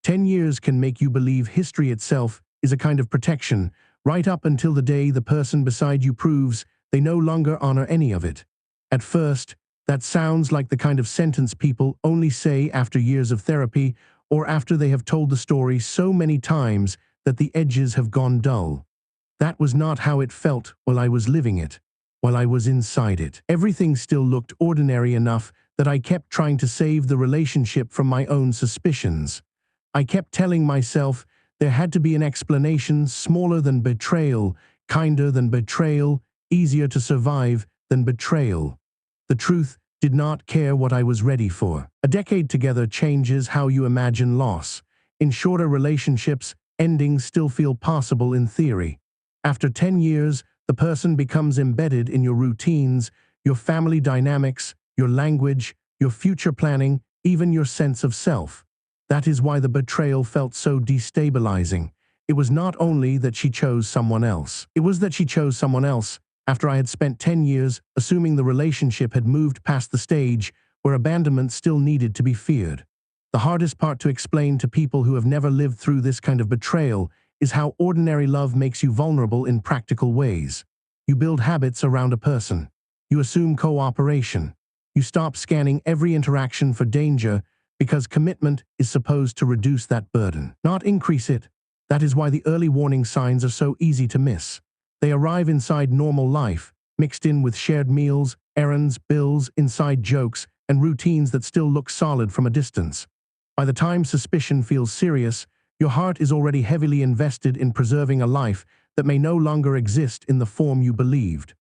10 years can make you believe history itself is a kind of protection, right up until the day the person beside you proves they no longer honor any of it. At first, that sounds like the kind of sentence people only say after years of therapy or after they have told the story so many times that the edges have gone dull. That was not how it felt while I was living it, while I was inside it. Everything still looked ordinary enough that I kept trying to save the relationship from my own suspicions. I kept telling myself there had to be an explanation smaller than betrayal, kinder than betrayal, easier to survive than betrayal. The truth did not care what I was ready for. A decade together changes how you imagine loss. In shorter relationships, endings still feel possible in theory. After 10 years, the person becomes embedded in your routines, your family dynamics, your language, your future planning, even your sense of self. That is why the betrayal felt so destabilizing. It was not only that she chose someone else. It was that she chose someone else after I had spent 10 years assuming the relationship had moved past the stage where abandonment still needed to be feared. The hardest part to explain to people who have never lived through this kind of betrayal is how ordinary love makes you vulnerable in practical ways. You build habits around a person. You assume cooperation. You stop scanning every interaction for danger because commitment is supposed to reduce that burden, not increase it. That is why the early warning signs are so easy to miss. They arrive inside normal life, mixed in with shared meals, errands, bills, inside jokes, and routines that still look solid from a distance. By the time suspicion feels serious, your heart is already heavily invested in preserving a life that may no longer exist in the form you believed.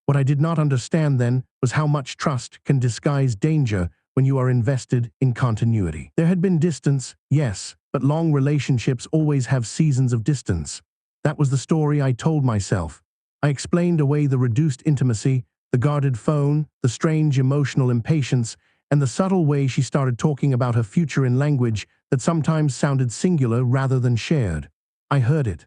What I did not understand then was how much trust can disguise danger when you are invested in continuity. There had been distance, yes, but long relationships always have seasons of distance. That was the story I told myself. I explained away the reduced intimacy, the guarded phone, the strange emotional impatience, and the subtle way she started talking about her future in language that sometimes sounded singular rather than shared. I heard it.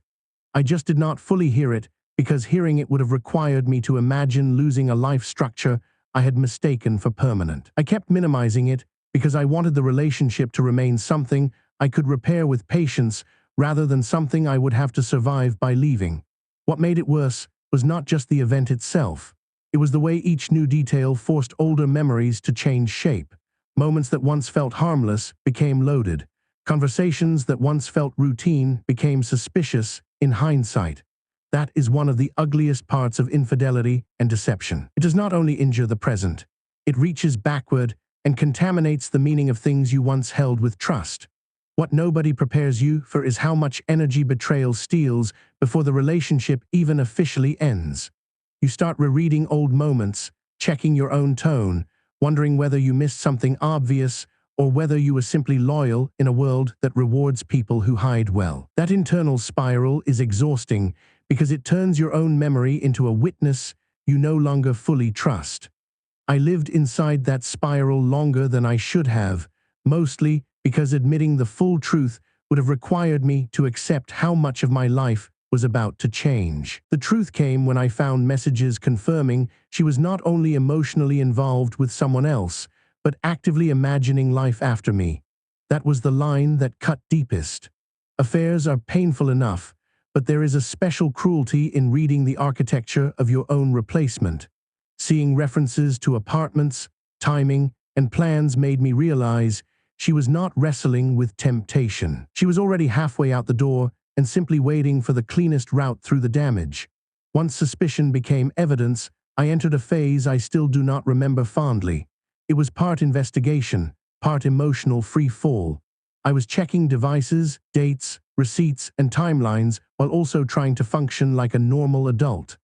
I just did not fully hear it because hearing it would have required me to imagine losing a life structure I had mistaken for permanent. I kept minimizing it because I wanted the relationship to remain something I could repair with patience rather than something I would have to survive by leaving. What made it worse was not just the event itself. It was the way each new detail forced older memories to change shape. Moments that once felt harmless became loaded. Conversations that once felt routine became suspicious in hindsight. That is one of the ugliest parts of infidelity and deception. It does not only injure the present, it reaches backward and contaminates the meaning of things you once held with trust. What nobody prepares you for is how much energy betrayal steals before the relationship even officially ends. You start rereading old moments, checking your own tone, wondering whether you missed something obvious or whether you were simply loyal in a world that rewards people who hide well. That internal spiral is exhausting because it turns your own memory into a witness you no longer fully trust. I lived inside that spiral longer than I should have, mostly because admitting the full truth would have required me to accept how much of my life was about to change. The truth came when I found messages confirming she was not only emotionally involved with someone else, but actively imagining life after me. That was the line that cut deepest. Affairs are painful enough, but there is a special cruelty in reading the architecture of your own replacement. Seeing references to apartments, timing, and plans made me realize she was not wrestling with temptation. She was already halfway out the door and simply waiting for the cleanest route through the damage. Once suspicion became evidence, I entered a phase I still do not remember fondly. It was part investigation, part emotional free fall. I was checking devices, dates, receipts, and timelines while also trying to function like a normal adult.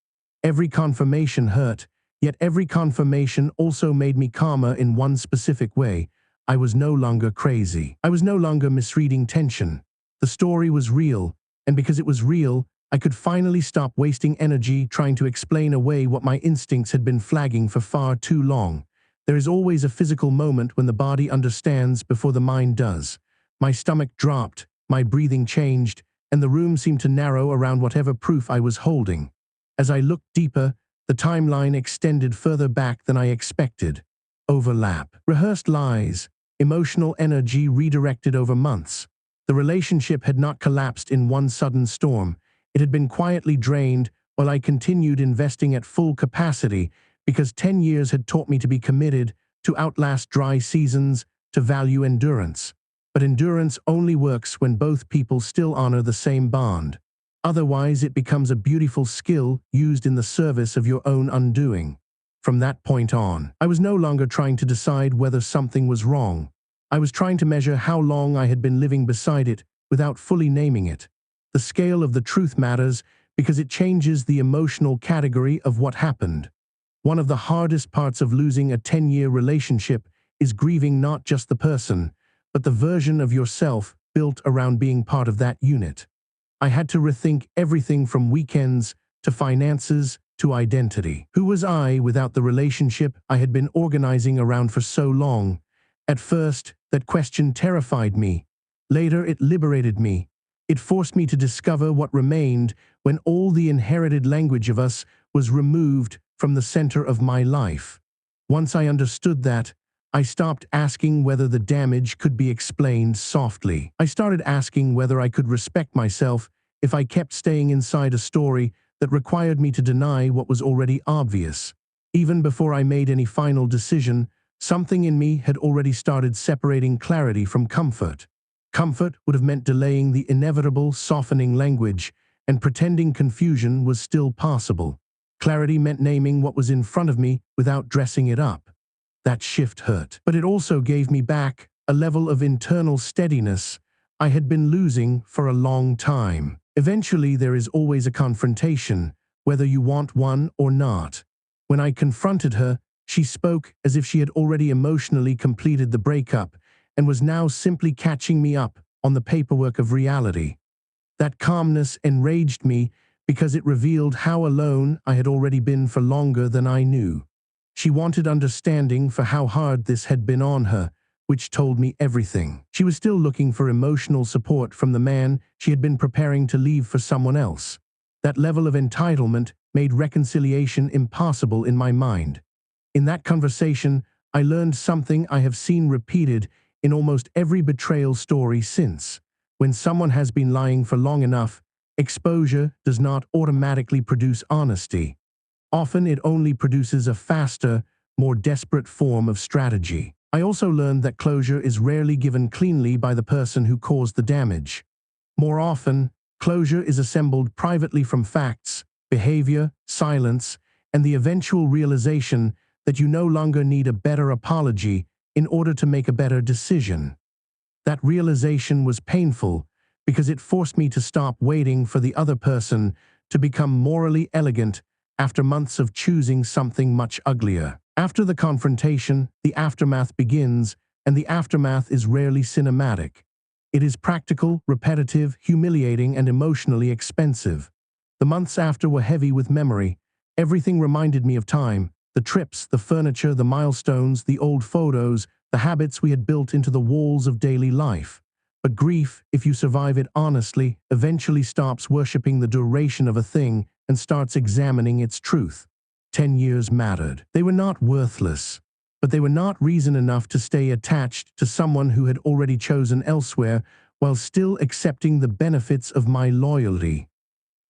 Every confirmation hurt, yet every confirmation also made me calmer in one specific way. I was no longer crazy. I was no longer misreading tension. The story was real, and because it was real, I could finally stop wasting energy trying to explain away what my instincts had been flagging for far too long. There is always a physical moment when the body understands before the mind does. My stomach dropped, my breathing changed, and the room seemed to narrow around whatever proof I was holding. As I looked deeper, the timeline extended further back than I expected. Overlap. Rehearsed lies. Emotional energy redirected over months. The relationship had not collapsed in one sudden storm. It had been quietly drained while I continued investing at full capacity because 10 years had taught me to be committed, to outlast dry seasons, to value endurance. But endurance only works when both people still honor the same bond. Otherwise, it becomes a beautiful skill used in the service of your own undoing. From that point on, I was no longer trying to decide whether something was wrong. I was trying to measure how long I had been living beside it without fully naming it. The scale of the truth matters because it changes the emotional category of what happened. One of the hardest parts of losing a 10-year relationship is grieving not just the person, but the version of yourself built around being part of that unit. I had to rethink everything from weekends to finances to identity. Who was I without the relationship I had been organizing around for so long? At first, that question terrified me. Later, it liberated me. It forced me to discover what remained when all the inherited language of us was removed from the center of my life. Once I understood that, I stopped asking whether the damage could be explained softly. I started asking whether I could respect myself if I kept staying inside a story that required me to deny what was already obvious. Even before I made any final decision, something in me had already started separating clarity from comfort. Comfort would have meant delaying the inevitable softening language and pretending confusion was still possible. Clarity meant naming what was in front of me without dressing it up. That shift hurt, but it also gave me back a level of internal steadiness I had been losing for a long time. Eventually, there is always a confrontation, whether you want one or not. When I confronted her, she spoke as if she had already emotionally completed the breakup and was now simply catching me up on the paperwork of reality. That calmness enraged me because it revealed how alone I had already been for longer than I knew. She wanted understanding for how hard this had been on her, which told me everything. She was still looking for emotional support from the man she had been preparing to leave for someone else. That level of entitlement made reconciliation impossible in my mind. In that conversation, I learned something I have seen repeated in almost every betrayal story since. When someone has been lying for long enough, exposure does not automatically produce honesty. Often it only produces a faster, more desperate form of strategy. I also learned that closure is rarely given cleanly by the person who caused the damage. More often, closure is assembled privately from facts, behavior, silence, and the eventual realization that you no longer need a better apology in order to make a better decision. That realization was painful because it forced me to stop waiting for the other person to become morally elegant after months of choosing something much uglier. After the confrontation, the aftermath begins, and the aftermath is rarely cinematic. It is practical, repetitive, humiliating, and emotionally expensive. The months after were heavy with memory. Everything reminded me of time: the trips, the furniture, the milestones, the old photos, the habits we had built into the walls of daily life. But grief, if you survive it honestly, eventually stops worshipping the duration of a thing and starts examining its truth. 10 years mattered. They were not worthless, but they were not reason enough to stay attached to someone who had already chosen elsewhere while still accepting the benefits of my loyalty.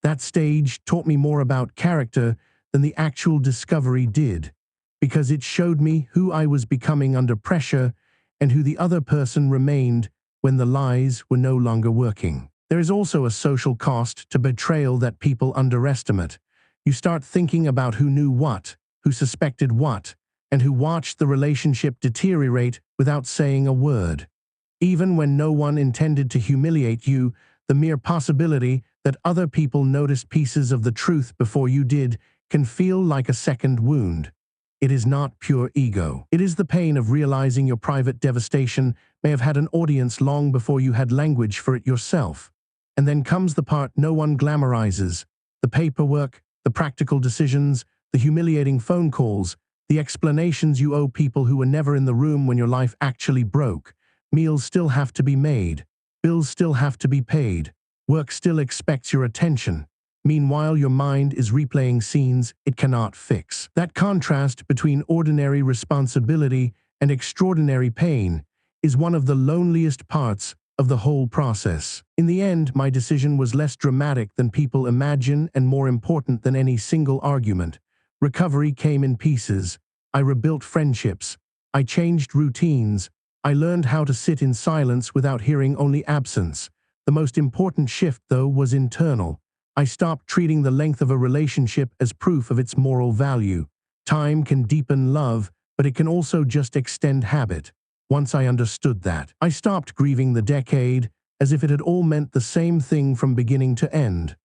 That stage taught me more about character than the actual discovery did, because it showed me who I was becoming under pressure and who the other person remained when the lies were no longer working. There is also a social cost to betrayal that people underestimate. You start thinking about who knew what, who suspected what, and who watched the relationship deteriorate without saying a word. Even when no one intended to humiliate you, the mere possibility that other people noticed pieces of the truth before you did can feel like a second wound. It is not pure ego. It is the pain of realizing your private devastation may have had an audience long before you had language for it yourself. And then comes the part no one glamorizes: the paperwork, the practical decisions, the humiliating phone calls, the explanations you owe people who were never in the room when your life actually broke. Meals still have to be made. Bills still have to be paid. Work still expects your attention. Meanwhile, your mind is replaying scenes it cannot fix. That contrast between ordinary responsibility and extraordinary pain is one of the loneliest parts of the whole process. In the end, my decision was less dramatic than people imagine and more important than any single argument. Recovery came in pieces. I rebuilt friendships. I changed routines. I learned how to sit in silence without hearing only absence. The most important shift, though, was internal. I stopped treating the length of a relationship as proof of its moral value. Time can deepen love, but it can also just extend habit. Once I understood that, I stopped grieving the decade as if it had all meant the same thing from beginning to end.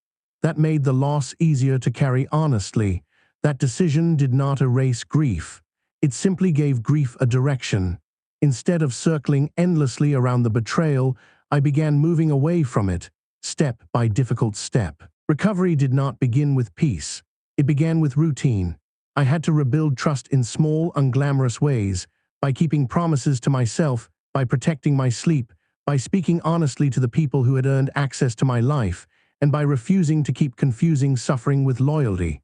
That made the loss easier to carry honestly. That decision did not erase grief. It simply gave grief a direction. Instead of circling endlessly around the betrayal, I began moving away from it, step by difficult step. Recovery did not begin with peace. It began with routine. I had to rebuild trust in small, unglamorous ways, by keeping promises to myself, by protecting my sleep, by speaking honestly to the people who had earned access to my life, and by refusing to keep confusing suffering with loyalty.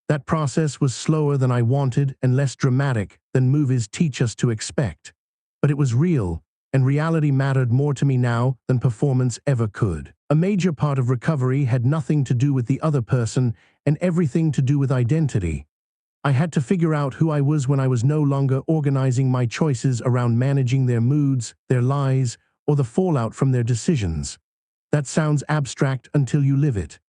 That process was slower than I wanted and less dramatic than movies teach us to expect. But it was real, and reality mattered more to me now than performance ever could. A major part of recovery had nothing to do with the other person and everything to do with identity. I had to figure out who I was when I was no longer organizing my choices around managing their moods, their lies, or the fallout from their decisions. That sounds abstract until you live it.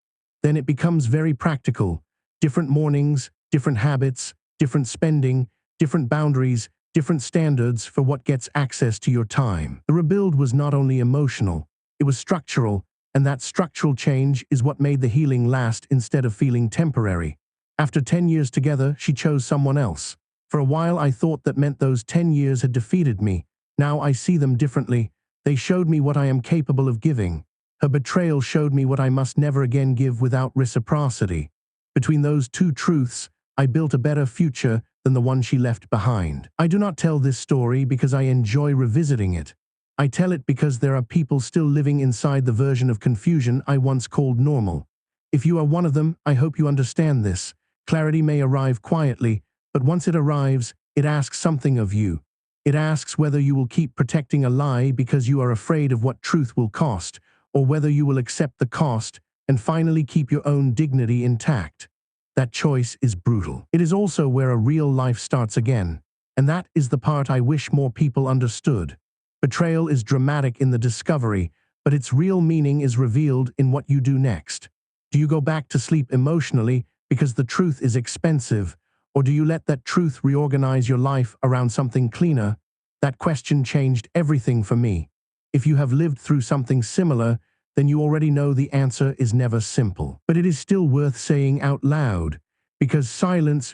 Then it becomes very practical. Different mornings, different habits, different spending, different boundaries, different standards for what gets access to your time. The rebuild was not only emotional, it was structural, and that structural change is what made the healing last instead of feeling temporary. After 10 years together, she chose someone else. For a while I thought that meant those 10 years had defeated me. Now I see them differently. They showed me what I am capable of giving. Her betrayal showed me what I must never again give without reciprocity. Between those two truths, I built a better future than the one she left behind. I do not tell this story because I enjoy revisiting it. I tell it because there are people still living inside the version of confusion I once called normal. If you are one of them, I hope you understand this. Clarity may arrive quietly, but once it arrives, it asks something of you. It asks whether you will keep protecting a lie because you are afraid of what truth will cost, or whether you will accept the cost and finally keep your own dignity intact. That choice is brutal. It is also where a real life starts again, and that is the part I wish more people understood. Betrayal is dramatic in the discovery, but its real meaning is revealed in what you do next. Do you go back to sleep emotionally because the truth is expensive, or do you let that truth reorganize your life around something cleaner? That question changed everything for me. If you have lived through something similar, then you already know the answer is never simple. But it is still worth saying out loud, because silence